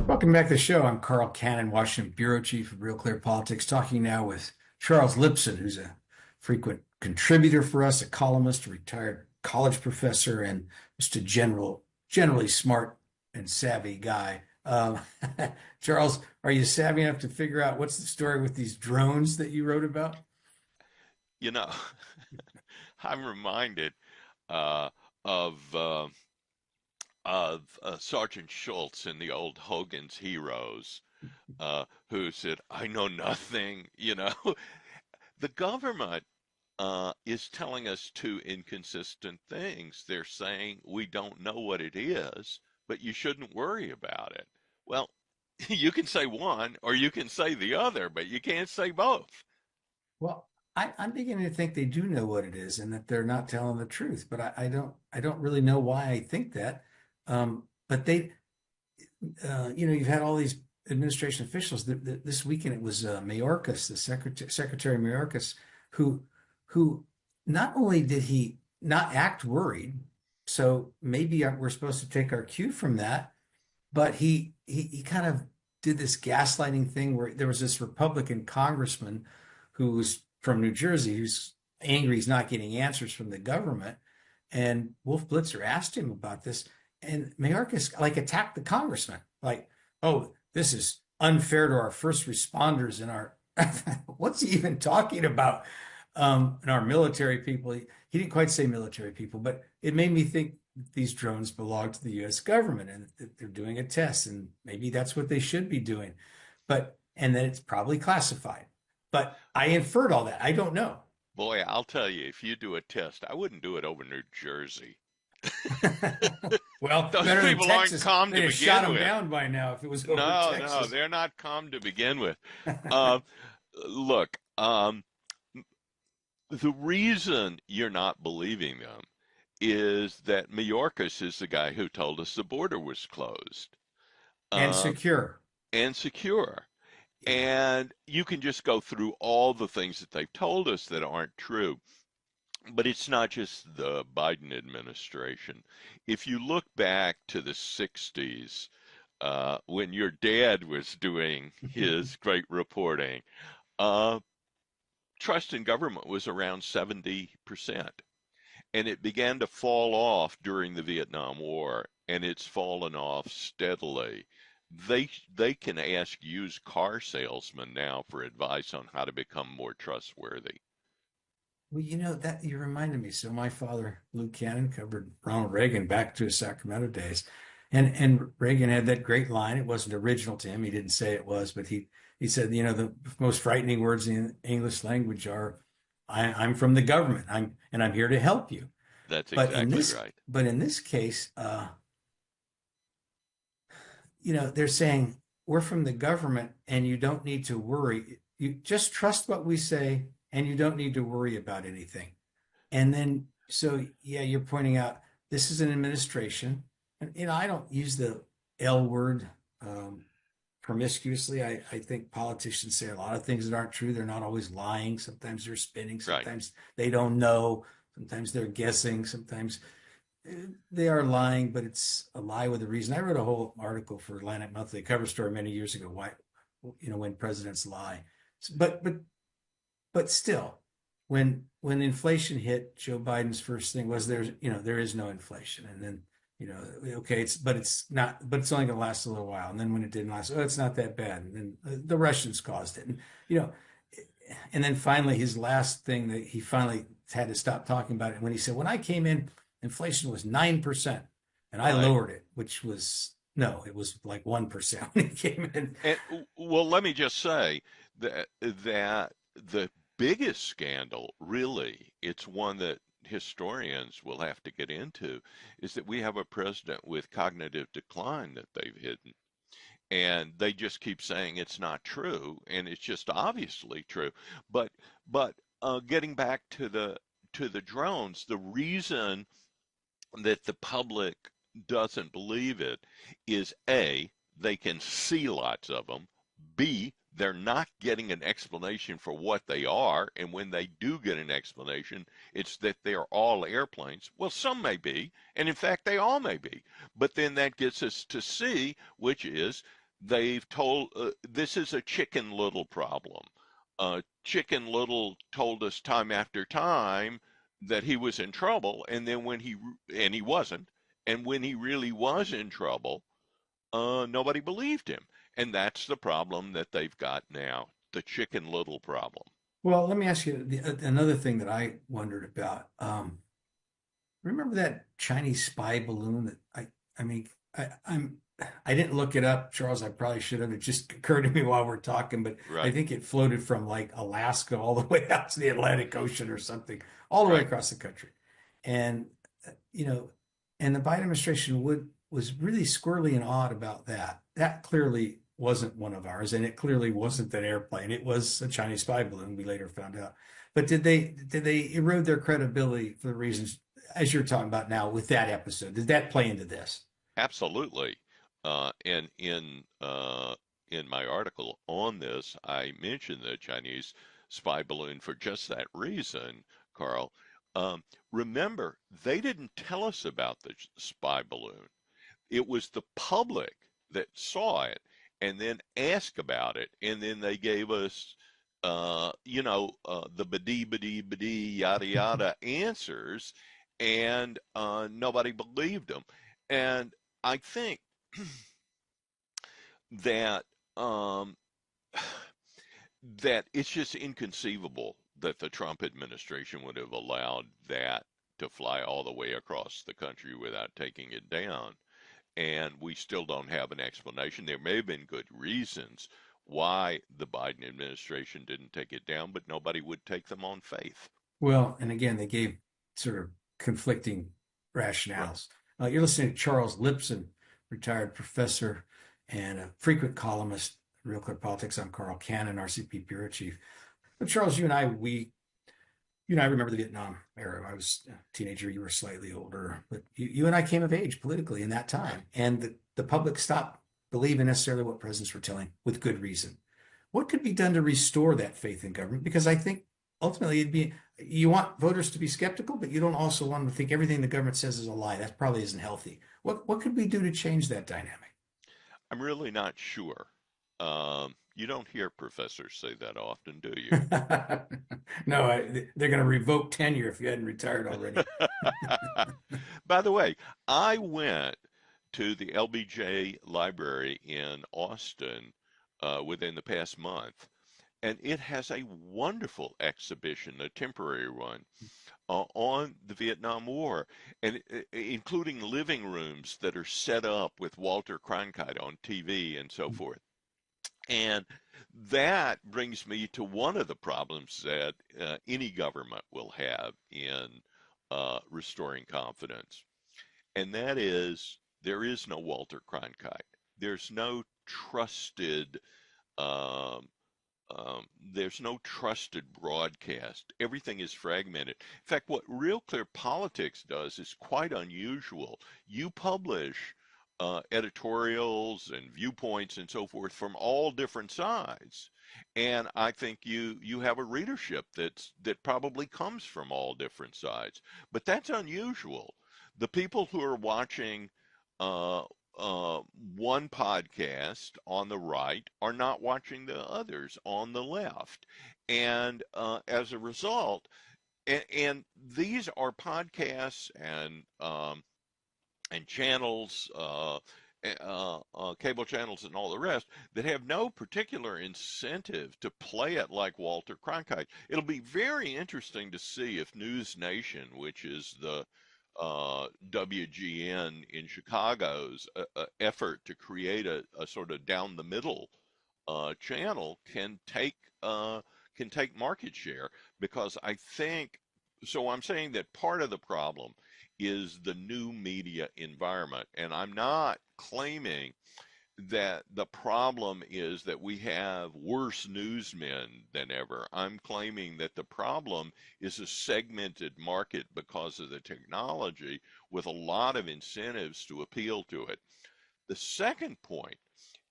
Welcome back to the show. I'm Carl Cannon, Washington Bureau Chief of Real Clear Politics, talking now with Charles Lipson, who's a frequent contributor for us, a columnist, a retired college professor, and just a generally smart and savvy guy. Charles, are you savvy enough to figure out what's the story with these drones that you wrote about? You know, I'm reminded uh, of uh, of Sergeant Schultz in the old Hogan's Heroes, who said, "I know nothing." The government is telling us two inconsistent things. They're saying we don't know what it is, but you shouldn't worry about it. Well, you can say one or you can say the other, but you can't say both. Well, I'm beginning to think they do know what it is and that they're not telling the truth, but I don't really know why I think that. But you've had all these administration officials. This weekend it was Mayorkas, the Secretary Mayorkas, who who not only did he not act worried, so maybe we're supposed to take our cue from that, but he kind of did this gaslighting thing where there was this Republican congressman who was from New Jersey who's angry he's not getting answers from the government, and Wolf Blitzer asked him about this, and Mayorkas like attacked the congressman, like, "Oh, this is unfair to our first responders and our." What's he even talking about? And our military people. He didn't quite say military people, but it made me think these drones belong to the U.S. government and that they're doing a test, and maybe that's what they should be doing. And then it's probably classified. But I inferred all that. I don't know. Boy, I'll tell you, if you do a test, I wouldn't do it over New Jersey. Well, Those better than people aren't Texas. calm to They'd have shot begin him with. down by now if it was over No, no, Texas. they're not calm to begin with. Uh, Look, the reason you're not believing them is that Mayorkas is the guy who told us the border was closed And uh, secure. and secure. Yeah. And you can just go through all the things that they've told us that aren't true. But it's not just the Biden administration. If you look back to the 60s, when your dad was doing his great reporting, uh, trust in government was around 70%. And it began to fall off during the Vietnam War, and it's fallen off steadily. They can ask used car salesmen now for advice on how to become more trustworthy. Well, that you reminded me. So my father, Lou Cannon, covered Ronald Reagan back to his Sacramento days. And Reagan had that great line. It wasn't original to him. He didn't say it was, but he said, the most frightening words in the English language are, I'm from the government. I'm here to help you. That's But in exactly this right. but in this case, they're saying we're from the government and you don't need to worry. You just trust what we say and you don't need to worry about anything. And then, so yeah, you're pointing out this is an administration. And, I don't use the L word promiscuously. I think politicians say a lot of things that aren't true. They're not always lying. Sometimes they're spinning. Right. Sometimes they don't know. Sometimes they're guessing. Sometimes they are lying, but it's a lie with a reason. I wrote a whole article for Atlantic Monthly cover story many years ago. Why, when presidents lie, but still, when inflation hit, Joe Biden's first thing was there is no inflation, and then okay, it's not, but it's only going to last a little while, and then when it didn't last, oh, it's not that bad, and then the Russians caused it, and you know, and then finally his last thing that he finally had to stop talking about it when he said, when I came in, inflation was 9%, and I Right. lowered it, which was no, it was like 1% when he came in. And well, let me just say that the biggest scandal, really, it's one that historians will have to get into, is that we have a president with cognitive decline that they've hidden. And they just keep saying it's not true, and it's just obviously true. But getting back to the drones, the reason that the public doesn't believe it is A, they can see lots of them. B, they're not getting an explanation for what they are. And when they do get an explanation, it's that they're all airplanes. Well, some may be. And in fact, they all may be. But then that gets us to C, which is they've told this is a Chicken Little problem. Chicken Little told us time after time that he was in trouble, and then and he wasn't, and when he really was in trouble, nobody believed him, and that's the problem that they've got now, the Chicken Little problem. Well, let me ask you another thing that I wondered about. Remember that Chinese spy balloon that I mean, I'm I didn't look it up, Charles. I probably should have. It just occurred to me while we're talking, but I Right, think it floated from like Alaska all the way out to the Atlantic Ocean or something, all the way right. across the country. And you know, and the Biden administration would was really squirrely and odd about that. That clearly wasn't one of ours, and it clearly wasn't an airplane. It was a Chinese spy balloon, we later found out. But did they erode their credibility for the reasons as you're talking about now with that episode? Did that play into this? Absolutely. And in my article on this, I mentioned the Chinese spy balloon for just that reason, Carl. Um, Remember, they didn't tell us about the spy balloon. It was the public that saw it and then asked about it, and then they gave us, the badee yada yada answers, and nobody believed them. And I think that um, that it's just inconceivable that the Trump administration would have allowed that to fly all the way across the country without taking it down. And we still don't have an explanation. There may have been good reasons why the Biden administration didn't take it down, but nobody would take them on faith. Well, and again, they gave sort of conflicting Right. rationales. You're listening to Charles Lipson, retired professor and a frequent columnist, Real Clear Politics. I'm Carl Cannon, RCP bureau chief. But Charles, you and I remember the Vietnam era. I was a teenager, you were slightly older, but you and I came of age politically in that time, and the public stopped believing necessarily what presidents were telling with good reason. What could be done to restore that faith in government? Because I think ultimately you want voters to be skeptical, but you don't also want them to think everything the government says is a lie. That probably isn't healthy. What could we do to change that dynamic? I'm really not sure. You don't hear professors say that often, do you? No, they're going to revoke tenure if you hadn't retired already. By the way, I went to the LBJ Library in Austin within the past month, and it has a wonderful exhibition, a temporary one, on the Vietnam War, and including living rooms that are set up with Walter Cronkite on TV and so forth. And that brings me to one of the problems that any government will have in restoring confidence, and that is there is no Walter Cronkite. There's no trusted um, there's no trusted broadcast. Everything is fragmented. In fact, what Real Clear Politics does is quite unusual. You publish editorials and viewpoints and so forth from all different sides, and I think you have a readership that probably comes from all different sides. But that's unusual. The people who are watching uh, uh, one podcast on the right are not watching the others on the left. And as a result, and these are podcasts and channels, cable channels, and all the rest that have no particular incentive to play it like Walter Cronkite. It'll be very interesting to see if News Nation, which is the WGN in Chicago's effort to create a sort of down the middle channel, uh, can take market share, because I think so. I'm saying that part of the problem is the new media environment, and I'm not claiming that the problem is that we have worse newsmen than ever. I'm claiming that the problem is a segmented market because of the technology with a lot of incentives to appeal to it. The second point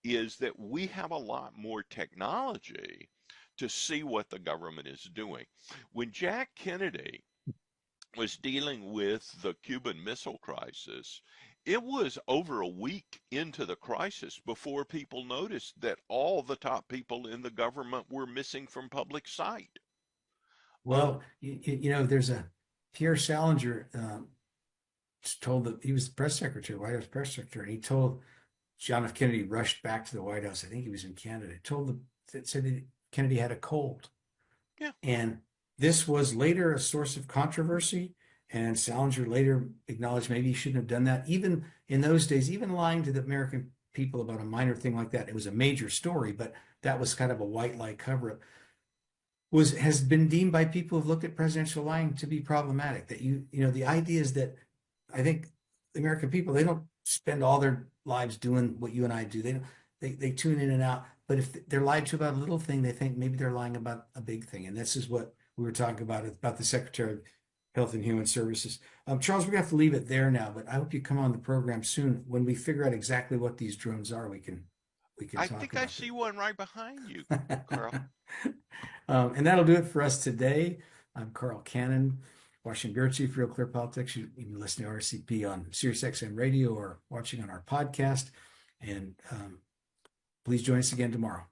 is that we have a lot more technology to see what the government is doing. When Jack Kennedy was dealing with the Cuban Missile Crisis, it was over a week into the crisis before people noticed that all the top people in the government were missing from public sight. Um, Well, there's a Pierre Salinger told that he was the press secretary, White House press secretary, and he told John F. Kennedy rushed back to the White House. I think he was in Canada. Told the that said that Kennedy had a cold, yeah, and this was later a source of controversy. And Salinger later acknowledged maybe he shouldn't have done that. Even in those days, even lying to the American people about a minor thing like that, it was a major story, but that was kind of a white lie cover up. Has been deemed by people who've looked at presidential lying to be problematic. That the idea is that I think the American people, they don't spend all their lives doing what you and I do. They don't, they tune in and out. But if they're lied to about a little thing, they think maybe they're lying about a big thing. And this is what we were talking about the Secretary of Health and Human Services. Charles, we're gonna have to leave it there now, but I hope you come on the program soon. When we figure out exactly what these drones are, we can I talk think I about see one right behind you, Carl. them. And that'll do it for us today. I'm Carl Cannon, Washington Bureau Chief, Real Clear Politics. You can listen to RCP on SiriusXM Radio or watching on our podcast. And please join us again tomorrow.